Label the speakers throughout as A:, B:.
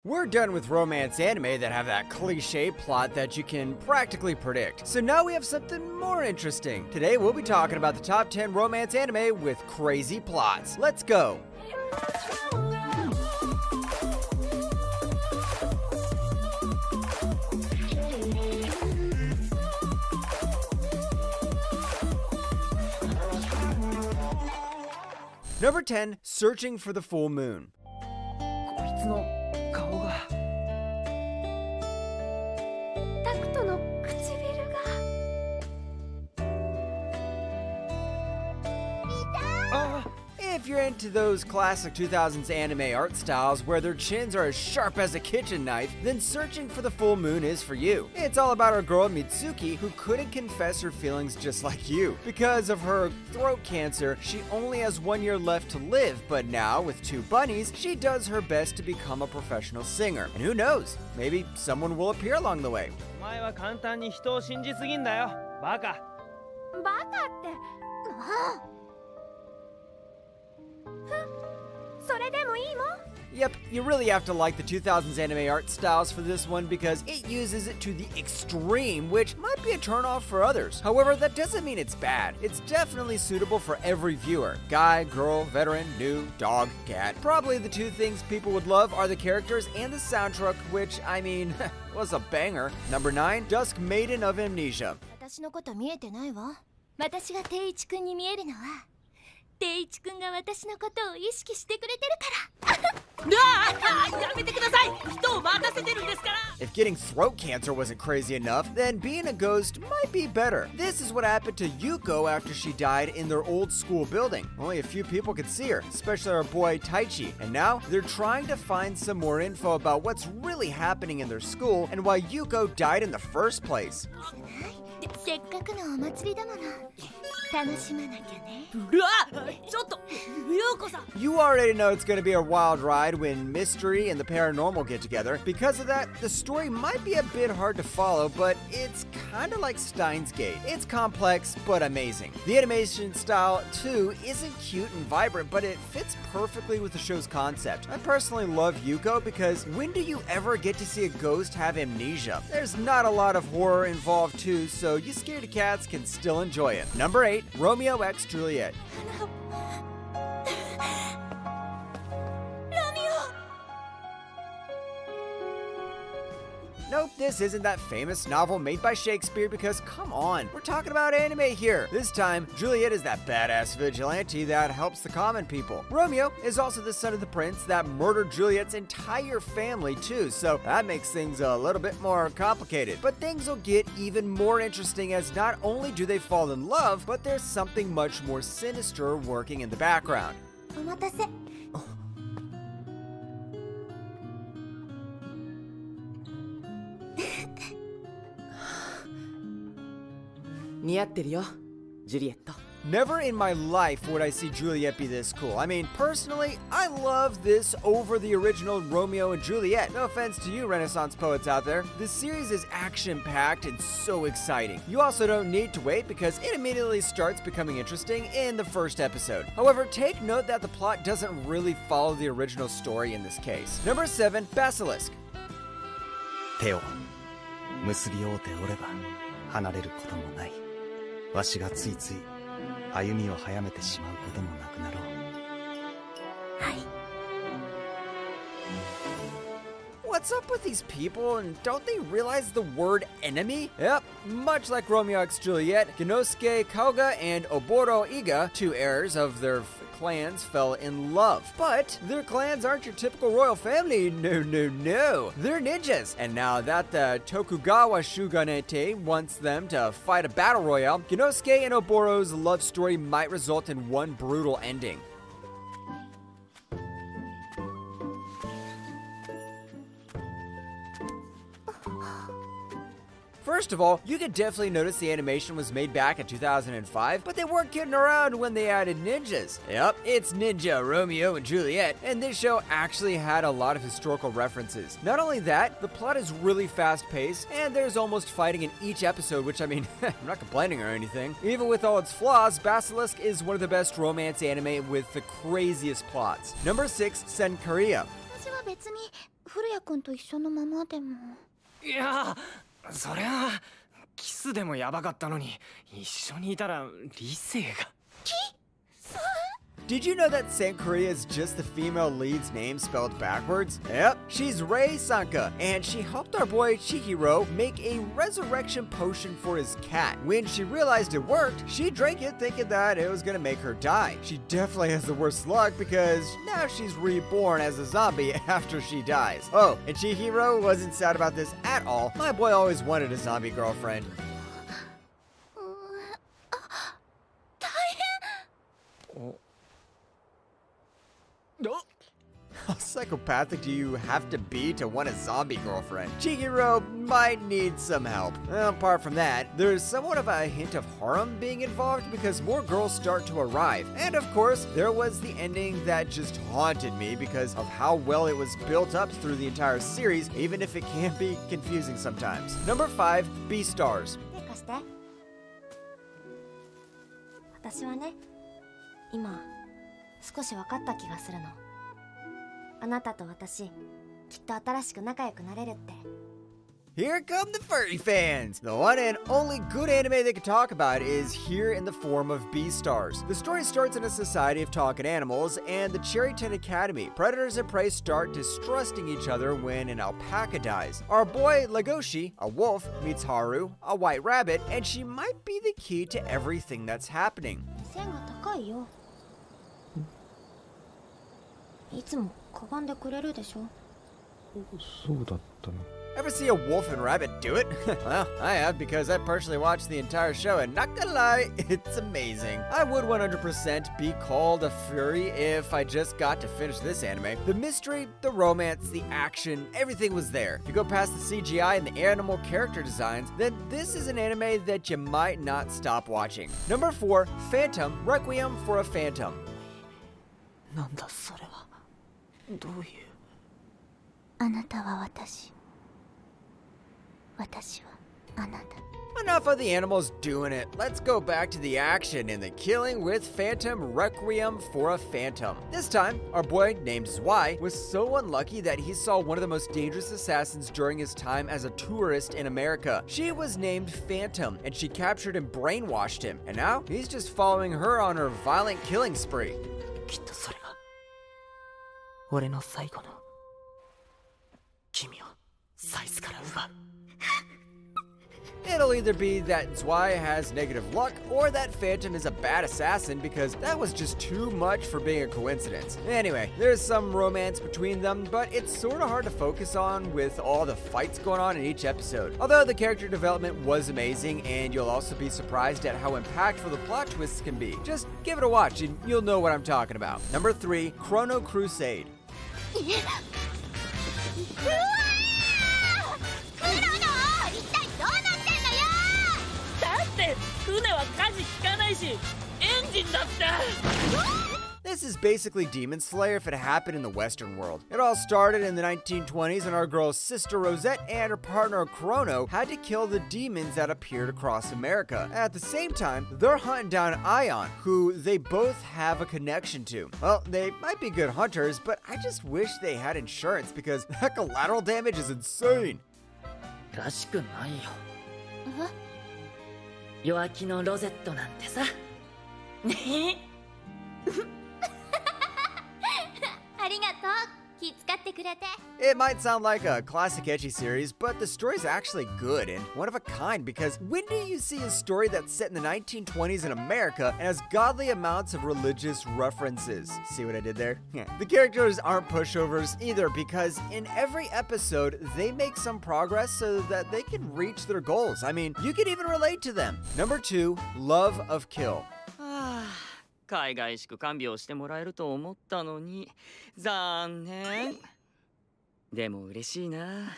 A: We're done with romance anime that have that cliche plot that you can practically predict. So now we have something more interesting. Today we'll be talking about the top 10 romance anime with crazy plots. Let's go! Number 10, Searching for the Full Moon. If you're into those classic 2000s anime art styles where their chins are as sharp as a kitchen knife, then Searching for the Full Moon is for you. It's all about our girl Mitsuki who couldn't confess her feelings just like you. Because of her throat cancer, she only has 1 year left to live, but now, with 2 bunnies, she does her best to become a professional singer. And who knows, maybe someone will appear along the way.
B: お前は簡単に人を信じすぎんだよ、バカ。
C: バカって、それでもいいの?
A: Yep, you really have to like the 2000s anime art styles for this one because it uses it to the extreme, which might be a turnoff for others. However, that doesn't mean it's bad. It's definitely suitable for every viewer. Guy, girl, veteran, new, dog, cat. Probably the 2 things people would love are the characters and the soundtrack, which, I mean, was a banger. Number 9, Dusk Maiden of Amnesia.
C: 私のこと見えてないわ。私が定一くんに見えるのは、定一くんが私のことを意識してくれてるから。
B: やめてください。人を待たせてるんですから。
A: If getting throat cancer wasn't crazy enough, then being a ghost might be better. This is what happened to Yuko after she died in their old school building. Only a few people could see her, especially our boy Taichi. And now they're trying to find some more info about what's really happening in their school and why Yuko died in the first place.
C: せっかくのお祭りだもの。楽しまなきゃね。
B: うわ、ちょっと、ゆうこさん。
A: You already know it's going to be a wild ride when mystery and the paranormal get together. Because of that, the story might be a bit hard to follow, but it's kind of like Steins Gate. It's complex, but amazing. The animation style, too, isn't cute and vibrant, but it fits perfectly with the show's concept. I personally love Yuko because when do you ever get to see a ghost have amnesia? There's not a lot of horror involved, too, so you scaredy cats can still enjoy it. Number 8, Romeo x Juliet. Nope, this isn't that famous novel made by Shakespeare because, come on, we're talking about anime here. This time, Juliet is that badass vigilante that helps the common people. Romeo is also the son of the prince that murdered Juliet's entire family too, so that makes things a little bit more complicated. But things will get even more interesting as not only do they fall in love, but there's something much more sinister working in the background.
C: お待たせ。
D: 似合ってるよ、ジュリエット。
A: Never in my life would I see Juliet be this cool. I mean, personally, I love this over the original Romeo and Juliet. No offense to you Renaissance poets out there. This series is action-packed and so exciting. You also don't need to wait because it immediately starts becoming interesting in the first episode. However, take note that the plot doesn't really follow the original story in this case. Number 7, Basilisk.
E: 手を結び合うておれば離れることもない。わしがついつい歩みを早めてしまうこともなくなろう。
C: はい。
A: What's up with these people, and don't they realize the word enemy? Yep, much like Romeo x Juliet, Genosuke Kauga and Oboro Iga, 2 heirs of their clans, fell in love. But their clans aren't your typical royal family, no, no, no. They're ninjas. And now that the Tokugawa Shogunate wants them to fight a battle royale, Genosuke and Oboro's love story might result in one brutal ending. First of all, you could definitely notice the animation was made back in 2005, but they weren't kidding around when they added ninjas. Yep, it's Ninja Romeo and Juliet, and this show actually had a lot of historical references. Not only that, the plot is really fast-paced, and there's almost fighting in each episode, which I mean, I'm not complaining or anything. Even with all its flaws, Basilisk is one of the best romance anime with the craziest plots. Number 6, Senkaria.
C: 私は別に不古谷君と一緒のままでも。
F: いや、そりゃキスでもやばかったのに一緒にいたら理性が。
A: Did you know that Sankria is just the female lead's name spelled backwards? Yep, she's Rei Sanka, and she helped our boy Chihiro make a resurrection potion for his cat. When she realized it worked, she drank it thinking that it was gonna make her die. She definitely has the worst luck because now she's reborn as a zombie after she dies. Oh, and Chihiro wasn't sad about this at all. My boy always wanted a zombie girlfriend. How psychopathic do you have to be to want a zombie girlfriend? Chihiro might need some help. Apart from that, there's somewhat of a hint of harem being involved because more girls start to arrive. And of course, there was the ending that just haunted me because of how well it was built up through the entire series, even if it can be confusing sometimes. Number 5, B-Stars.
C: 私はね、今少し分かった気がするの。あなたと私、きっと新しく仲良くなれるって。
A: Here come the furry fans! The one and only good anime they can talk about is here in the form of B-Stars. The story starts in a society of talking animals and the Cherry 10 Academy. Predators and prey start distrusting each other when an alpaca dies. Our boy Legoshi, a wolf, meets Haru, a white rabbit, and she might be the key to everything that's happening.
C: 背が高いよ。いつもかがんでくれるでしょ。
F: そうだったの。
A: Ever see a wolf and rabbit do it? Well, I have because I personally watched the entire show and not gonna lie, it's amazing. I would 100% be called a furry if I just got to finish this anime. The mystery, the romance, the action, everything was there. If you go past the CGI and the animal character designs, then this is an anime that you might not stop watching. Number 4, Phantom, Requiem for a Phantom.
D: なんだそれは。どういう。
C: あなたは私。私はあなた。
A: Enough of the animals doing it. Let's go back to the action in the killing with Phantom Requiem for a Phantom. This time, our boy named Zwei was so unlucky that he saw one of the most dangerous assassins during his time as a tourist in America. She was named Phantom, and she captured and brainwashed him. And now, he's just following her on her violent killing spree.
D: きっとそれが俺の最後の君をサイズから奪う。
A: It'll either be that Zwei has negative luck or that Phantom is a bad assassin because that was just too much for being a coincidence. Anyway, there's some romance between them, but it's sort of hard to focus on with all the fights going on in each episode. Although the character development was amazing, and you'll also be surprised at how impactful the plot twists can be. Just give it a watch and you'll know what I'm talking about. Number 3, Chrono Crusade.
B: 船は舵効かないし、エンジンだって。
A: This is basically Demon Slayer if it happened in the Western world. It all started in the 1920s and our girl's sister Rosette and her partner Chrono had to kill the demons that appeared across America. At the same time, they're hunting down Ion, who they both have a connection to. Well, they might be good hunters, but I just wish they had insurance because that collateral damage is insane.
D: らしくないよ。弱気のロゼットなんてさ。
C: ありがとう。気遣ってくれて。
A: It might sound like a classic ecchi series, but the story's actually good and one of a kind because when do you see a story that's set in the 1920s in America and has godly amounts of religious references? See what I did there? Yeah. The characters aren't pushovers either because in every episode, they make some progress so that they can reach their goals. I mean, you can even relate to them. Number 2, Love of Kill.
F: 海外しく看病してもらえると思ったのに残念。でも嬉しいな。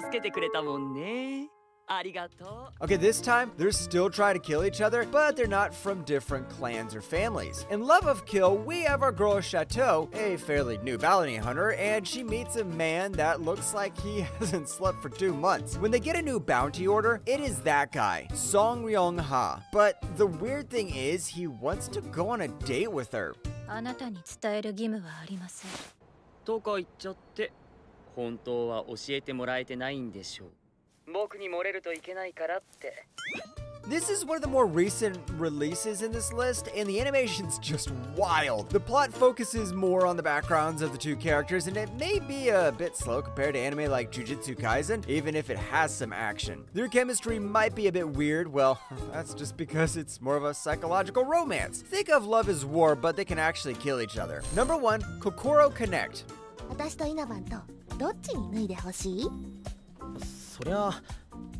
F: 助けてくれたもんね。ありがとう。
A: Okay, this time, they're still trying to kill each other, but they're not from different clans or families. In Love of Kill, we have our girl Chateau, a fairly new bounty hunter, and she meets a man that looks like he hasn't slept for 2 months. When they get a new bounty order, it is that guy, Song Ryong-ha. But the weird thing is, he wants to go on a date with her.
C: あなたに伝える義務はありません。
F: とか言っちゃって本当は教えてもらえてないんでしょう。僕に漏れるといけないからって。
A: This is one of the more recent releases in this list, and the animation's just wild. The plot focuses more on the backgrounds of the two characters, and it may be a bit slow compared to anime like Jujutsu Kaisen, even if it has some action. Their chemistry might be a bit weird, well, that's just because it's more of a psychological romance. Think of Love is War, but they can actually kill each other. Number 1, Kokoro Connect.
C: 私と稲葉とどっちに脱いでほしい？
G: そりゃ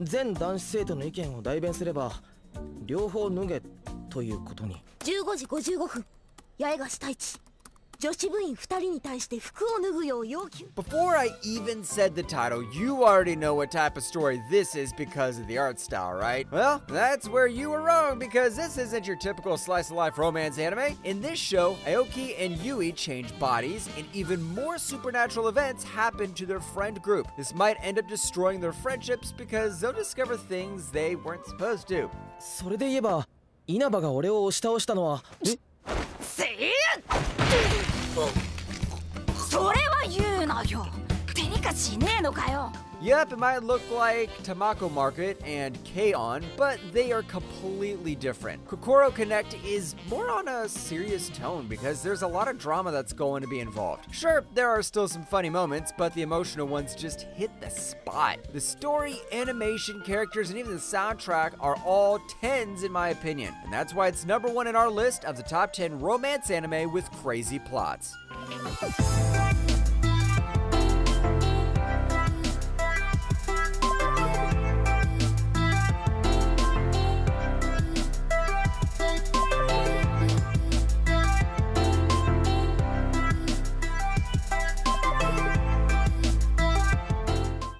G: 全男子生徒の意見を代弁すれば両方脱げということに。
B: 15時55分八重樫太一女子部員2人に対して服を脱ぐよう要求。
A: Before I even said the title, you already know what type of story this is because of the art style, right? Well, that's where you were wrong, because this isn't your typical slice-of-life romance anime. In this show, Aoki and Yui change bodies, and even more supernatural events happen to their friend group. This might end up destroying their friendships because they'll discover things they weren't supposed to.
G: それで言えば稲葉が俺を押し倒したのは
B: せいそれは言うなよ。手にかしねえのかよ。
A: Yep, it might look like Tamako Market and K-On, but they are completely different. Kokoro Connect is more on a serious tone because there's a lot of drama that's going to be involved. Sure, there are still some funny moments, but the emotional ones just hit the spot. The story, animation, characters, and even the soundtrack are all 10s in my opinion, and that's why it's number 1 in our list of the top 10 romance anime with crazy plots.